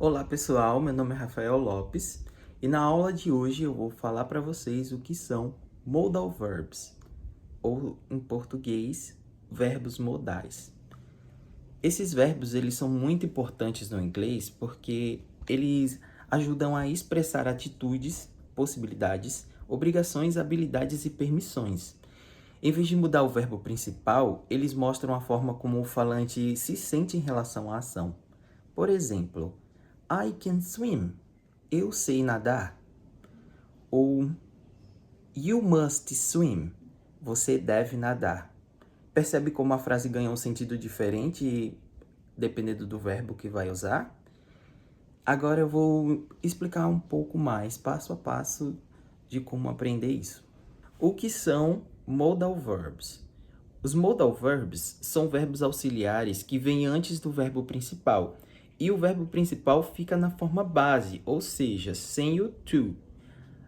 Olá pessoal, meu nome é Rafael Lopes e na aula de hoje eu vou falar para vocês o que são modal verbs, ou em português, verbos modais. Esses verbos eles são muito importantes no inglês porque eles ajudam a expressar atitudes, possibilidades, obrigações, habilidades e permissões. Em vez de mudar o verbo principal, eles mostram a forma como o falante se sente em relação à ação. Por exemplo, I can swim. Eu sei nadar. Ou you must swim. Você deve nadar. Percebe como a frase ganha um sentido diferente dependendo do verbo que vai usar? Agora eu vou explicar um pouco mais, passo a passo, de como aprender isso. O que são modal verbs? Os modal verbs são verbos auxiliares que vêm antes do verbo principal. E o verbo principal fica na forma base, ou seja, sem o to.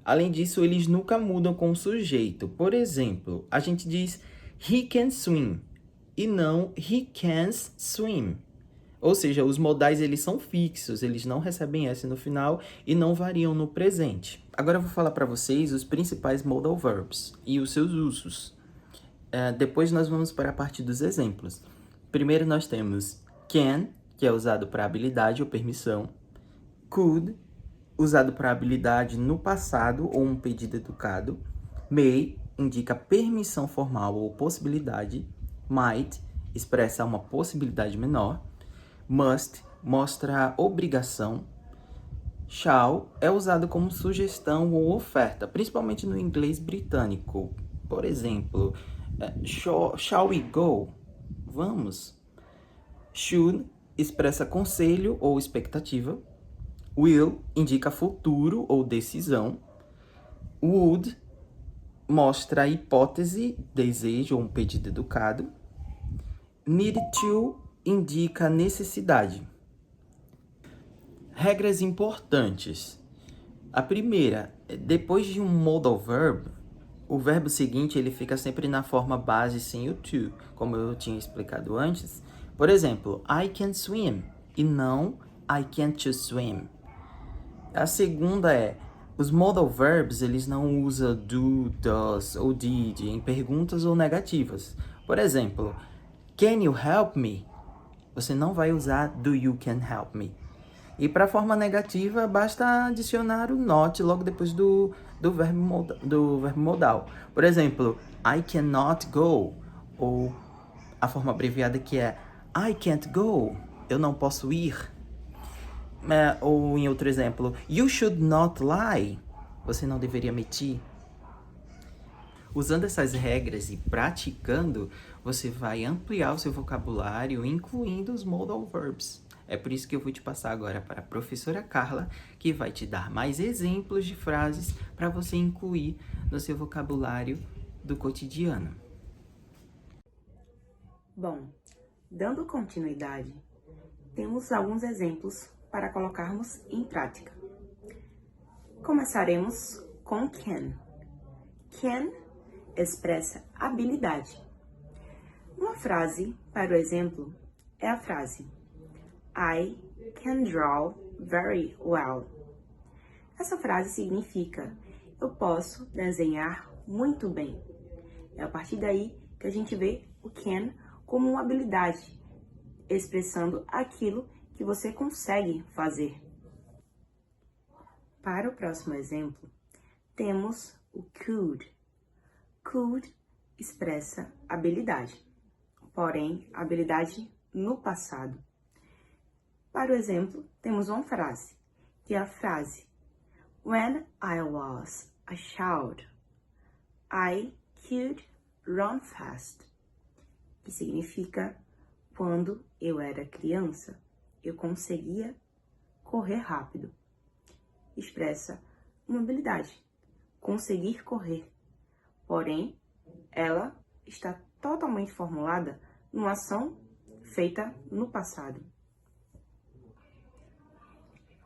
Além disso, eles nunca mudam com o sujeito. Por exemplo, a gente diz he can swim e não he can't swim. Ou seja, os modais eles são fixos, eles não recebem S no final e não variam no presente. Agora eu vou falar para vocês os principais modal verbs e os seus usos. Depois nós vamos para a parte dos exemplos. Primeiro nós temos can, que é usado para habilidade ou permissão. Could, usado para habilidade no passado ou um pedido educado. May, indica permissão formal ou possibilidade. Might, expressa uma possibilidade menor. Must, mostra a obrigação. Shall é usado como sugestão ou oferta, principalmente no inglês britânico. Por exemplo, shall we go? Vamos. Should expressa conselho ou expectativa. Will indica futuro ou decisão. Would mostra a hipótese, desejo ou um pedido educado. Need to indica necessidade. Regras importantes. A primeira, depois de um modal verb, o verbo seguinte ele fica sempre na forma base sem o to, como eu tinha explicado antes. Por exemplo, I can swim e não I can't swim. A segunda é, os modal verbs eles não usam do, does ou did em perguntas ou negativas. Por exemplo, can you help me? Você não vai usar do you can help me. E para a forma negativa, basta adicionar o not logo depois do verbo modal. Por exemplo, I cannot go. Ou a forma abreviada que é I can't go. Eu não posso ir. Ou em outro exemplo, you should not lie. Você não deveria mentir. Usando essas regras e praticando, você vai ampliar o seu vocabulário, incluindo os modal verbs. É por isso que eu vou te passar agora para a professora Carla, que vai te dar mais exemplos de frases para você incluir no seu vocabulário do cotidiano. Bom, dando continuidade, temos alguns exemplos para colocarmos em prática. Começaremos com can. Can expressa habilidade. Uma frase para o exemplo é a frase I can draw very well. Essa frase significa eu posso desenhar muito bem. É a partir daí que a gente vê o can como uma habilidade, expressando aquilo que você consegue fazer. Para o próximo exemplo, temos o could. Could expressa habilidade, porém, habilidade no passado. Para o exemplo, temos uma frase, que é a frase When I was a child, I could run fast, que significa quando eu era criança, eu conseguia correr rápido. Expressa uma habilidade, conseguir correr. Porém, ela está totalmente formulada numa ação feita no passado.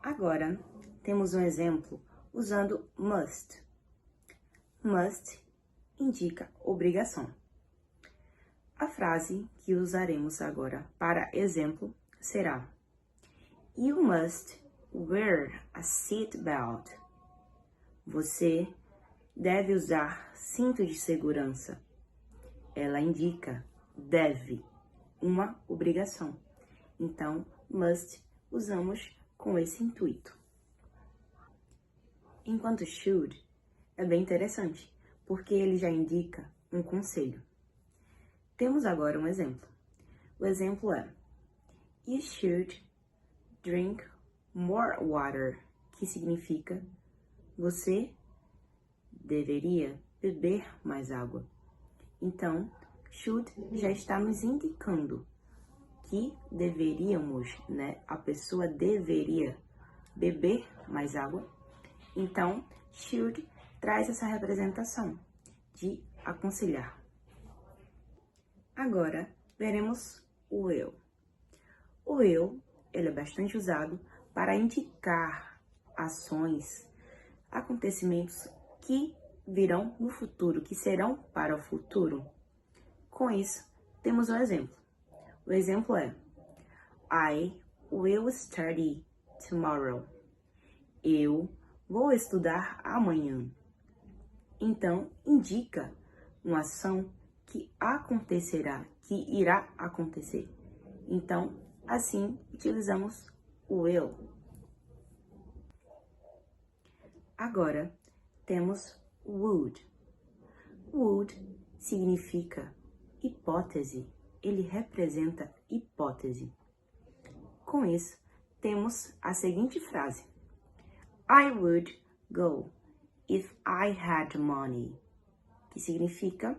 Agora, temos um exemplo usando must. Must indica obrigação. A frase que usaremos agora para exemplo será You must wear a seat belt. Você deve usar cinto de segurança. Ela indica deve, uma obrigação. Então, must usamos com esse intuito. Enquanto should é bem interessante, porque ele já indica um conselho. Temos agora um exemplo. O exemplo é: You should drink more water, que significa você deveria beber mais água. Então, should já está nos indicando que deveríamos, né? A pessoa deveria beber mais água. Então, should traz essa representação de aconselhar. Agora, veremos o will. O will, ele é bastante usado para indicar ações, acontecimentos que virão no futuro, que serão para o futuro. Com isso, temos um exemplo. O exemplo é: I will study tomorrow. Eu vou estudar amanhã. Então, indica uma ação que acontecerá, que irá acontecer. Então, assim, utilizamos o will. Agora, temos would. Would significa hipótese. Ele representa hipótese. Com isso, temos a seguinte frase: I would go if I had money. Que significa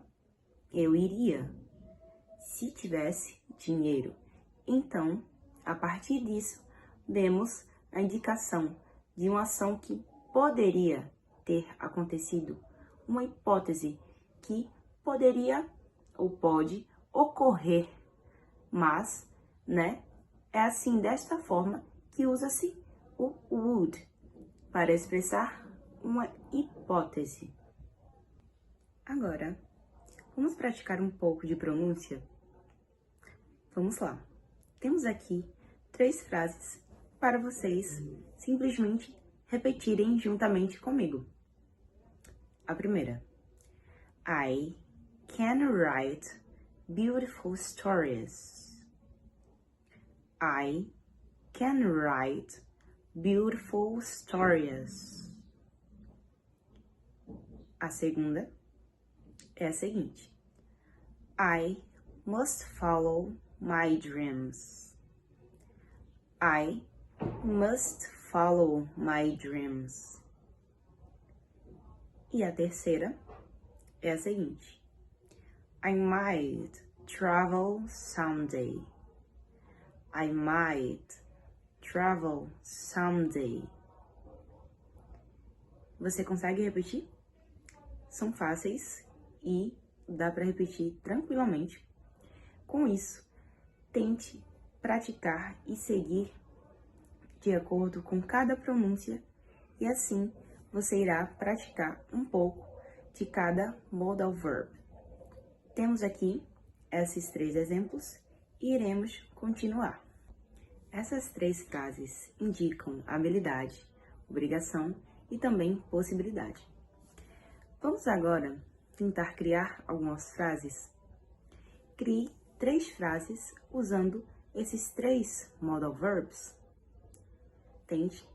eu iria se tivesse dinheiro. Então, a partir disso, demos a indicação de uma ação que poderia ter acontecido, uma hipótese que poderia ou pode ocorrer, mas, né, é assim, desta forma, que usa-se o would para expressar uma hipótese. Agora, vamos praticar um pouco de pronúncia? Vamos lá. Temos aqui 3 frases para vocês simplesmente repetirem juntamente comigo. A primeira: I can write beautiful stories. I can write beautiful stories. A segunda é a seguinte: I must follow my dreams. I must follow my dreams. E a terceira é a seguinte: I might travel someday. I might travel someday. Você consegue repetir? São fáceis e dá para repetir tranquilamente. Com isso, tente praticar e seguir de acordo com cada pronúncia e assim você irá praticar um pouco de cada modal verb. Temos aqui esses 3 exemplos e iremos continuar. Essas 3 frases indicam habilidade, obrigação e também possibilidade. Vamos agora tentar criar algumas frases. Crie 3 frases usando esses 3 modal verbs. Tente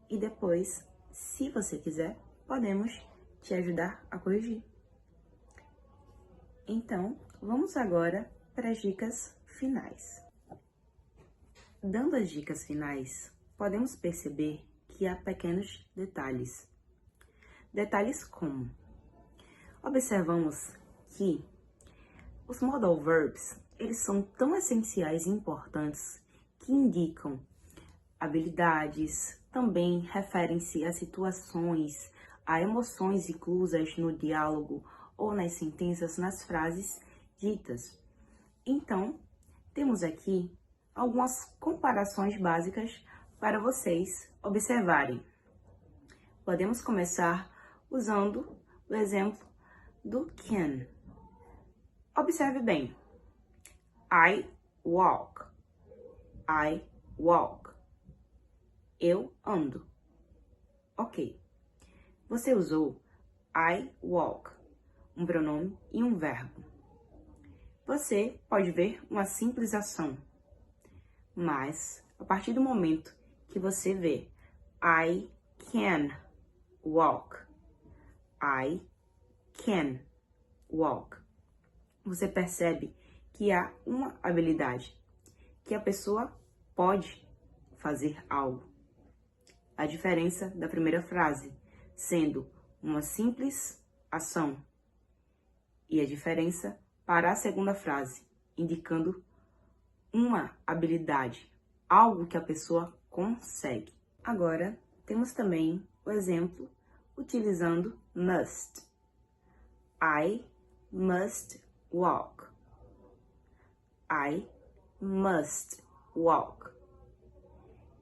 e depois, se você quiser, podemos te ajudar a corrigir. Então, vamos agora para as dicas finais. Dando as dicas finais, podemos perceber que há pequenos detalhes. Detalhes como: observamos que os modal verbs, eles são tão essenciais e importantes que indicam habilidades, também referem-se a situações, a emoções inclusas no diálogo ou nas sentenças, nas frases ditas. Então, temos aqui algumas comparações básicas para vocês observarem. Podemos começar usando o exemplo do can. Observe bem. I walk. I walk. Eu ando. Ok. Você usou I walk, um pronome e um verbo. Você pode ver uma simples ação, mas a partir do momento que você vê I can walk, I can walk, você percebe que há uma habilidade, que a pessoa pode fazer algo. A diferença da primeira frase sendo uma simples ação e a diferença para a segunda frase, indicando uma habilidade, algo que a pessoa consegue. Agora, temos também o exemplo utilizando must. I must walk. I must walk.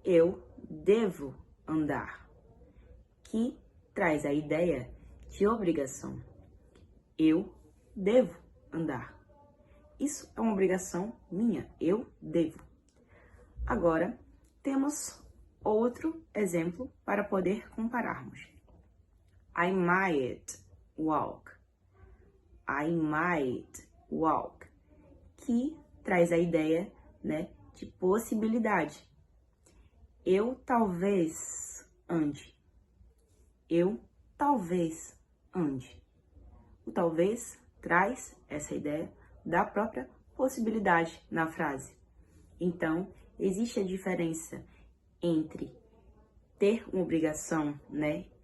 Eu devo andar, que traz a ideia de obrigação. Eu devo andar. Isso é uma obrigação minha, eu devo. Agora, temos outro exemplo para poder compararmos. I might walk. I might walk, que traz a ideia, de possibilidade. Eu talvez ande. Eu talvez ande. O talvez traz essa ideia da própria possibilidade na frase. Então, existe a diferença entre ter uma obrigação,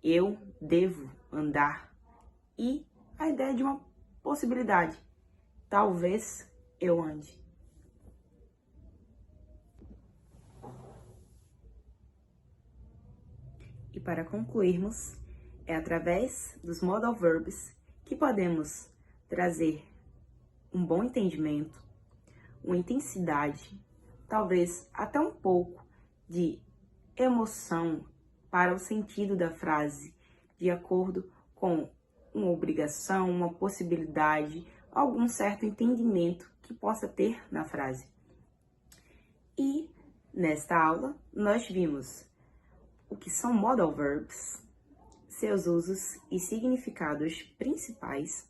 eu devo andar, e a ideia de uma possibilidade. Talvez eu ande. E para concluirmos, é através dos modal verbs que podemos trazer um bom entendimento, uma intensidade, talvez até um pouco de emoção para o sentido da frase, de acordo com uma obrigação, uma possibilidade, algum certo entendimento que possa ter na frase. E nesta aula nós vimos o que são modal verbs, seus usos e significados principais,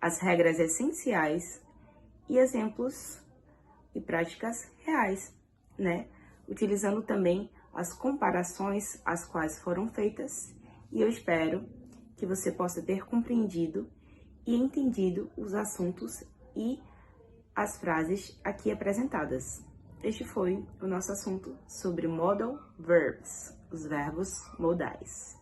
as regras essenciais e exemplos e práticas reais, Utilizando também as comparações às quais foram feitas, e eu espero que você possa ter compreendido e entendido os assuntos e as frases aqui apresentadas. Este foi o nosso assunto sobre modal verbs, os verbos modais.